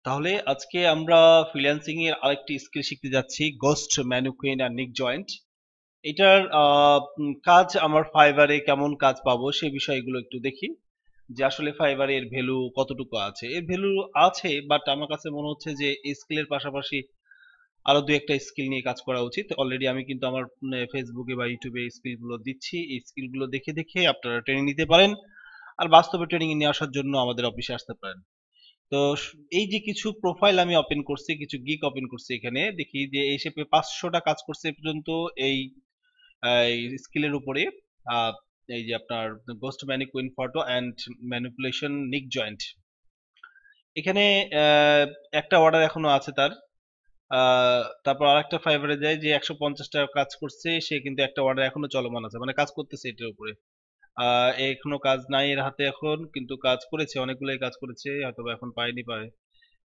তাহলে আজকে আমরা ফ্রিল্যান্সিং এর আরেকটি স্কিল শিখতে যাচ্ছি, গোস্ট ম্যানুকুইন আর নিক জয়েন্ট। এটার কাজ আমার ফাইবারে কেমন কাজ পাবো সে বিষয়গুলো একটু দেখি, যে আসলে ফাইবারে এর ভ্যালু কতটুকু আছে। এর ভ্যালু আছে, বাট আমার কাছে মনে হচ্ছে যে এই স্কিলের পাশাপাশি আরো দু একটা স্কিল নিয়ে কাজ করা উচিত। অলরেডি আমি কিন্তু আমার ফেসবুকে বা ইউটিউবে এই স্কিলগুলো দিচ্ছি, এই স্কিলগুলো দেখে দেখে আপনারা ট্রেনিং নিতে পারেন, আর বাস্তবে ট্রেনিং নিয়ে আসার জন্য আমাদের অফিসে আসতে পারেন। তো এই যে কিছু প্রোফাইল আমি ওপেন করছি, কিছু গিগ ওপেন করছি, এখানে দেখি যে এই শেপে 500টা কাজ করছে এ পর্যন্ত এই স্কিলের উপরে। আহ, এই যে আপনার ghost mannequin photo and manipulation নিক জয়েন্ট, এখানে আহ, একটা অর্ডার এখনো আছে তার। তারপর আরেকটা ফাইবারে যায় যে 150টা কাজ করছে, সে কিন্তু একটা অর্ডার এখনো চলমান আছে, মানে কাজ করতেছে এটার উপরে। এখনো কাজ নাই এর হাতে এখন, কিন্তু কাজ করেছে, অনেকগুলোই কাজ করেছে, হয়তো বা এখন পায়নি পায়।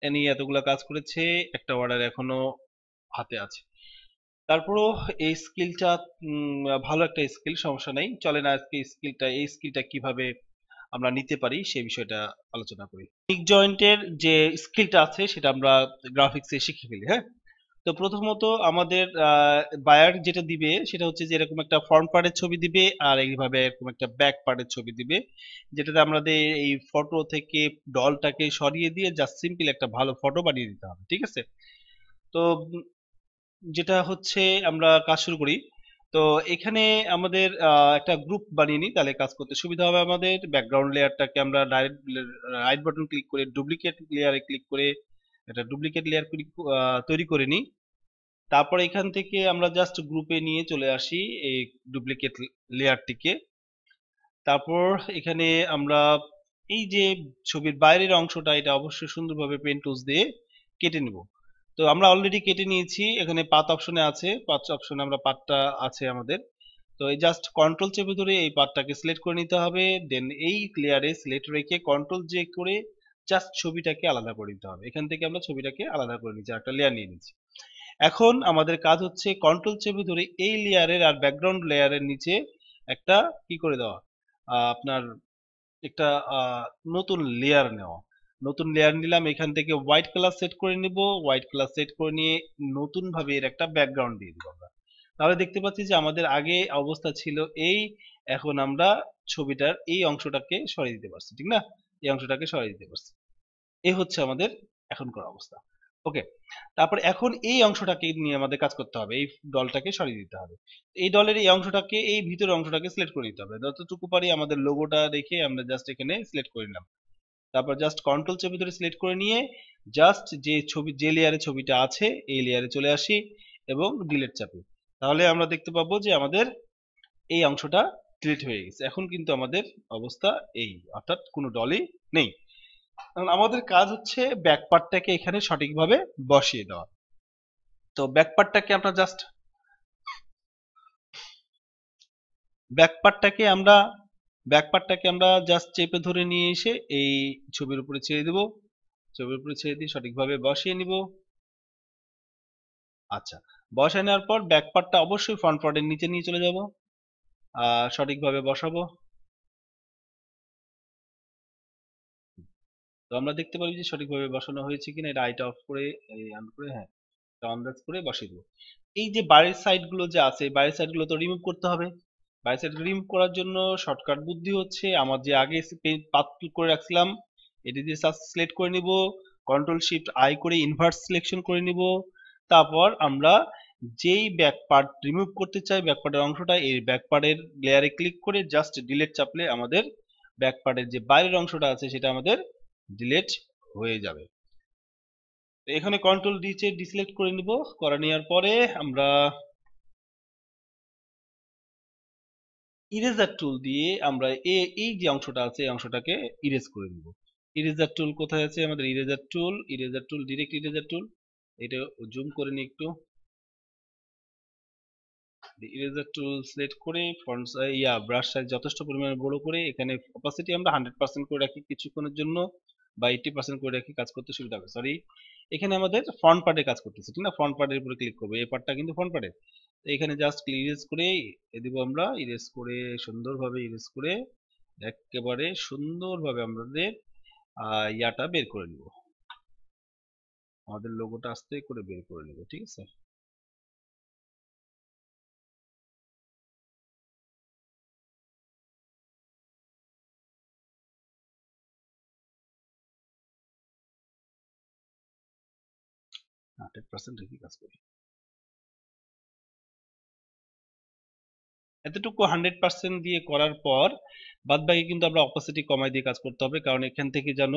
এ নিয়ে এতগুলা কাজ করেছে, একটা অর্ডার এখনো হাতে আছে। তারপরও এই স্কিলটা ভালো একটা স্কিল, সমস্যা নেই, চলে না। আজকে এই স্কিলটা কিভাবে আমরা নিতে পারি সেই বিষয়টা আলোচনা করি। পিক জয়েন্টের যে স্কিলটা আছে সেটা আমরা গ্রাফিক্সে শিখে ফেলি, হ্যাঁ। তো প্রথমত আমাদের বায়ার যেটা দিবে সেটা হচ্ছে যে এরকম একটা ফ্রন্ট পার্টের ছবি দিবে, আর এইভাবে এরকম একটা ব্যাক পার্টের ছবি দিবে, যেটাতে আমাদের এই ফটো থেকে ডলটাকে সরিয়ে দিয়ে জাস্ট সিম্পল একটা ভালো ফটো বানিয়ে দিতে হবে, ঠিক আছে। তো যেটা হচ্ছে আমরা কাজ শুরু করি। তো এখানে আমাদের একটা গ্রুপ বানিয়ে নিই, তাহলে কাজ করতে সুবিধা হবে। আমাদের ব্যাকগ্রাউন্ড লেয়ারটাকে আমরা ডাইরেক্ট রাইট বাটন ক্লিক করে ডুপ্লিকেট লেয়ারে ক্লিক করে একটা ডুপ্লিকেট লেয়ার তৈরি করে নিই। তারপর এখান থেকে আমরা জাস্ট গ্রুপে নিয়ে চলে আসি এই ডুপ্লিকেট লেয়ারটিকে। তারপর এখানে আমরা এই যে ছবির বাইরের অংশটা, এটা অবশ্যই সুন্দরভাবে পেন টুলস দিয়ে কেটে নিব। তো আমরা অলরেডি কেটে নিয়েছি, এখানে পাত অপশনে আছে, পাত অপশনে আমরা পাতটা আছে আমাদের। তো এই জাস্ট কন্ট্রোল চেপে ধরে এই পাতটাকে সিলেক্ট করে নিতে হবে, দেন এই লেয়ারে সিলেক্ট রেখে কন্ট্রোল জে করে জাস্ট ছবিটাকে আলাদা করে নিতে হবে। এখান থেকে আমরা ছবিটাকে আলাদা করে নিচ্ছি, একটা লেয়ার নিয়ে নিচ্ছি। এখন আমাদের কাজ হচ্ছে কন্ট্রোল চেপে ধরে এই লেয়ারের আর ব্যাকগ্রাউন্ড লেয়ারের নিচে একটা কি করে দেওয়া, আপনার একটা আহ, নতুন লেয়ার নেওয়া। নতুন লেয়ার নিলাম, এখান থেকে হোয়াইট কালার সেট করে নিব, হোয়াইট কালার সেট করে নিয়ে নতুন ভাবে এর একটা ব্যাকগ্রাউন্ড দিয়ে দিব আমরা। তাহলে দেখতে পাচ্ছি যে আমাদের আগে অবস্থা ছিল এই, এখন আমরা ছবিটার এই অংশটাকে সরিয়ে দিতে পারছি, ঠিক না? এই অংশটাকে সরিয়ে দিতে পারছি। এই হচ্ছে আমাদের এখনকার অবস্থা। ওকে। তারপর এখন এই অংশটাকে নিয়ে আমাদের কাজ করতে হবে, এই দলটাকে সরিয়ে দিতে হবে। এই দলের এই অংশটাকে, এই ভিতরের অংশটাকে সিলেক্ট করে দিতে হবে, যতটুকু পারি আমাদের লোগোটা রেখে আমরা জাস্ট এখানে সিলেক্ট করে নিলাম। তারপর জাস্ট কন্ট্রোল চেপে ধরে সিলেক্ট করে নিয়ে জাস্ট যে ছবি, যে লেয়ারে ছবিটা আছে এই লেয়ারে চলে আসি এবং ডিলিট চাপি। তাহলে আমরা দেখতে পাবো যে আমাদের এই অংশটা ডিলিট হয়ে গেছে। এখন কিন্তু আমাদের অবস্থা এই, অর্থাৎ কোনো ডলই নেই। কারণ আমাদের কাজ হচ্ছে ব্যাক পার্টটাকে এখানে সঠিকভাবে বসিয়ে দেওয়া। তো ব্যাক পার্টটাকে আমরা ব্যাক পার্টটাকে আমরা জাস্ট চেপে ধরে নিয়ে এসে এই ছবির উপরে ছেড়ে দেব, ছবির উপরে ছেড়ে দিয়ে সঠিকভাবে বসিয়ে নিব। আচ্ছা, বসায় নেওয়ার পর ব্যাক পার্টটা অবশ্যই ফ্রন্ট পার্টের নিচে নিয়ে চলে যাব, সঠিকভাবে বসাবো। তো আমরা দেখতে পারি যে সঠিকভাবে বসানো হয়েছে কিনা, এটা আইটা অফ করে এই অন করে, হ্যাঁ, এটা আন্দাজ করে বসিয়ে দেবো। এই যে বাইরের সাইড গুলো যে আছে, বাইরের সাইড গুলো তো রিমুভ করতে হবে। বাইরের সাইড রিমুভ করার জন্য শর্টকাট বুদ্ধি হচ্ছে, আমার যে আগে পাথ ক্লিক করে রাখছিলাম, এটি দিয়ে সিলেক্ট করে নিব, কন্ট্রোল শিফট আই করে ইনভার্স সিলেকশন করে নিব। তারপর আমরা যেই ব্যাক পার্ট রিমুভ করতে চাই, ব্যাক পার্টের অংশটা, এই ব্যাক পার্টের লেয়ারে ক্লিক করে জাস্ট ডিলিট চাপলে আমাদের ব্যাক পার্টের যে বাইরের অংশটা আছে সেটা আমাদের ডিলিট হয়ে যাবে। তো এখানে কন্ট্রোল ডি চেয়ে ডিসিলেক্ট করে নিব, করে নেওয়ার পরে আমরা ইরেজার টুল দিয়ে আমরা এই যে অংশটা আছে এই অংশটাকে ইরেজ করে দিব। ইরেজার টুল কোথায় আছে? আমাদের ইরেজার টুল ডিরেক্ট ইরেজার টুল, এটা জুম করে নিই একটু। ইরেজার টুল সিলেক্ট করে ফন্ট ব্রাশ সাইজ যথেষ্ট পরিমাণে বড় করে এখানে অপাসিটি আমরা 100% করে রাখি কিছুক্ষণের জন্য, বা 80% করে রাখি, কাজ করতে সুবিধা হবে। সরি, এখানে আমাদের ফ্রন্ট পার্টে কাজ করতেছে, ঠিক না? ফ্রন্ট পার্টের উপরে ক্লিক করবো, এই পার্টটা কিন্তু ফ্রন্ট পার্টের। তো এখানে জাস্ট ইরেজ করে দিব, আমরা ইরেজ করে সুন্দরভাবে ইরেজ করে একেবারে সুন্দরভাবে আমাদের ইয়াটা বের করে নিব। আমাদের লোগোটা আস্তে করে বের করে নেব, ঠিক আছে। হান্ড্রেড পার্সেন্ট রেখে কাজ করি, এতটুকু 100% দিয়ে করার পর বাদ বাকি কিন্তু আমরা অপাসিটি কমাই দিয়ে কাজ করতে হবে, কারণ এখান থেকে যেন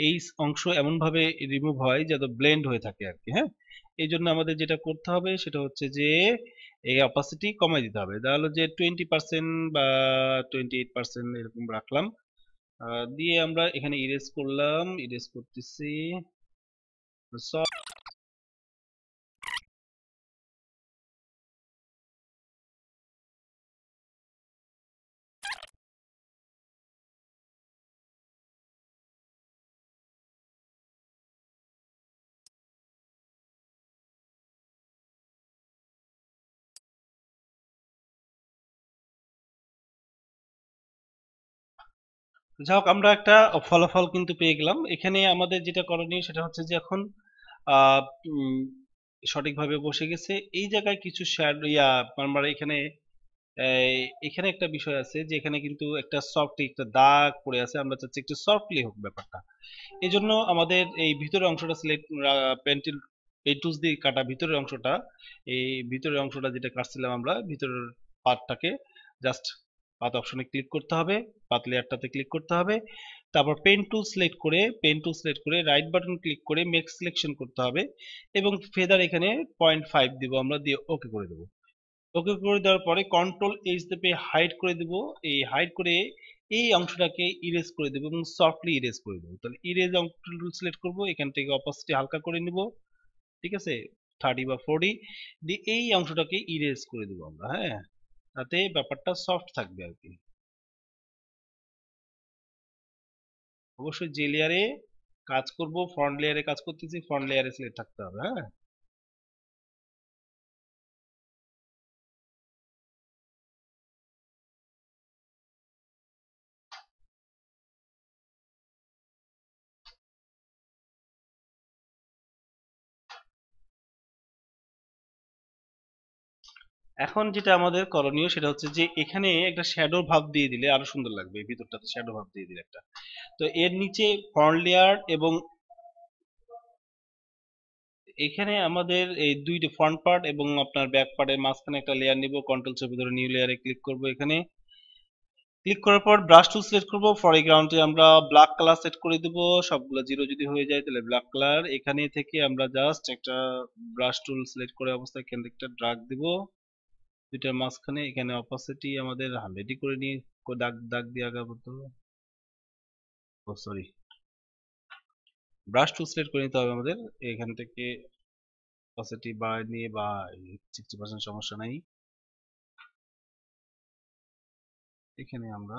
এই অংশ এমন ভাবে রিমুভ হয় যাতে ব্লেন্ড হয়ে থাকে আর কি। হ্যাঁ, এই জন্য আমাদের যেটা করতে হবে সেটা হচ্ছে যে এই অপাসিটি কমাই দিতে হবে। তাহলে যে 20% বা 28% এরকম রাখলাম, দিয়ে আমরা এখানে ইরেজ করলাম, ইরেজ করতেছি। যাই হোক, আমরা একটা ফলাফল কিন্তু পেয়ে গেলাম। এখানে আমাদের যেটা করণীয় সেটা হচ্ছে যে এখন আহ, উম, সঠিকভাবে বসে গেছে। এই জায়গায় কিছু শ্যাডো আমরা এখানে এখানে একটা বিষয় আছে যে এখানে কিন্তু একটা সফট একটা দাগ পড়ে আছে, আমরা চাচ্ছি একটু সফটলি হোক ব্যাপারটা। এই জন্য আমাদের এই ভিতরের অংশটা সিলেক্ট, পেন্টিল এই টুলস দিয়ে কাটা ভিতরের অংশটা, এই ভিতরের অংশটা যেটা কাটছিলাম আমরা ভিতরের পার্টটাকে জাস্ট পাত অপশনে ক্লিক করতে হবে, পাত লেয়ারটাতে ক্লিক করতে হবে, তারপর পেন টুল সিলেক্ট করে রাইট বাটন ক্লিক করে মেক সিলেকশন করতে হবে, এবং ফেদার এখানে 0.5 দিব আমরা, দিয়ে ওকে করে দেবো। ওকে করে দেওয়ার পরে কন্ট্রোল এইচ চেপে হাইড করে দেব। এই হাইড করে এই অংশটাকে ইরেজ করে দেবো এবং সফটলি ইরেজ করে দেবো। তাহলে ইরেজ অংশটা সিলেক্ট করবো, এখান থেকে অপাসিটি হালকা করে নিব, ঠিক আছে, 30 বা 40 দিয়ে এই অংশটাকে ইরেজ করে দেবো আমরা। হ্যাঁ, তাতে ব্যাপারটা সফট থাকবে আর কি। অবশ্যই যে লেয়ারে কাজ করব, ফ্রন্ট লেয়ারে কাজ করতেছি, ফ্রন্ট লেয়ারে সিলেক্ট থাকতে হবে। হ্যাঁ, এখন যেটা আমাদের করণীয় সেটা হচ্ছে যে এখানে একটা শ্যাডো ভাব দিয়ে দিলে আরো সুন্দর লাগবে, এই ভিতরটাতে শ্যাডো ভাব দিয়ে দিলে একটা। তো এর নিচে ফ্রন্ট লেয়ার এবং এখানে আমাদের এই দুইটা ফ্রন্ট পার্ট এবং আপনার ব্যাক পার্টের মাঝখানে একটা লেয়ার নিব, কন্ট্রোল চেপে ধরে নিউ লেয়ারে ক্লিক করব। এখানে ক্লিক করার পর ব্রাশ টুল সিলেক্ট করব, ফরগ্রাউন্ডে আমরা ব্ল্যাক কালার সেট করে দেব, সবগুলো জিরো যদি হয়ে যায় তাহলে ব্ল্যাক কালার। এখানে থেকে আমরা জাস্ট একটা ব্রাশ টুল সিলেক্ট করে অবস্থায় এখানে একটা ড্রাগ দিব দুইটার মাঝখানে, এখানে অপাসিটি আমাদের 100 করে নিয়ে দাগ দাগ দিয়ে আগাবো। তো ও সরি, ব্রাশ টুল সিলেক্ট করে নিতে হবে আমাদের। এখান থেকে অপাসিটি বাড়িয়ে নিয়ে বা 60% সমস্যা নাই, এখানে আমরা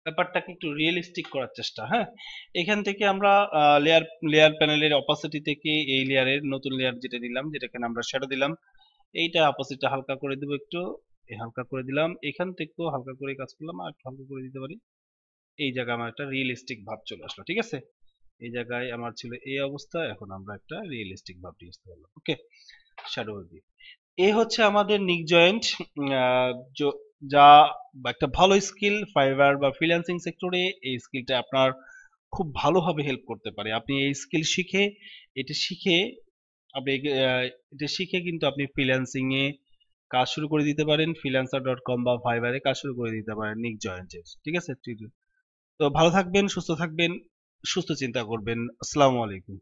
ব্যাপারটাকে একটু রিয়েলিস্টিক করার চেষ্টা। হ্যাঁ, এখান থেকে আমরা লেয়ার লেয়ার প্যানেলের অপাসিটি থেকে এই লেয়ারের নতুন লেয়ার যেটা দিলাম, যেটা এখানে আমরা শ্যাডো দিলাম, এইটা অপাসিটি হালকা করে দেবো একটু, এই হালকা করে দিলাম। এখান থেকেও হালকা করে কাজ করলাম, আর একটু হালকা করে দিতে পারি। এই জায়গায় আমার একটা রিয়েলিস্টিক ভাব চলে আসলো, ঠিক আছে। এই জায়গায় আমার ছিল এই অবস্থা, এখন আমরা একটা রিয়েলিস্টিক ভাব নিয়ে আসতে পারলাম। ওকে, শ্যাডো দিয়ে এই হচ্ছে আমাদের নিক জয়েন্ট, যা একটা ভালো স্কিল ফাইবার বা ফ্রিল্যান্সিং সেক্টরে। এই স্কিলটা আপনার খুব ভালোভাবে হেল্প করতে পারে। আপনি এই স্কিল শিখে, এটা শিখে আপনি এটা শিখে কিন্তু আপনি ফ্রিল্যান্সিং এ কাজ শুরু করে দিতে পারেন, freelancer.com বা ফাইবারে কাজ শুরু করে দিতে পারেন নিক জয়েন্টের, ঠিক আছে। তো ভালো থাকবেন, সুস্থ থাকবেন, সুস্থ চিন্তা করবেন। আসসালামু আলাইকুম।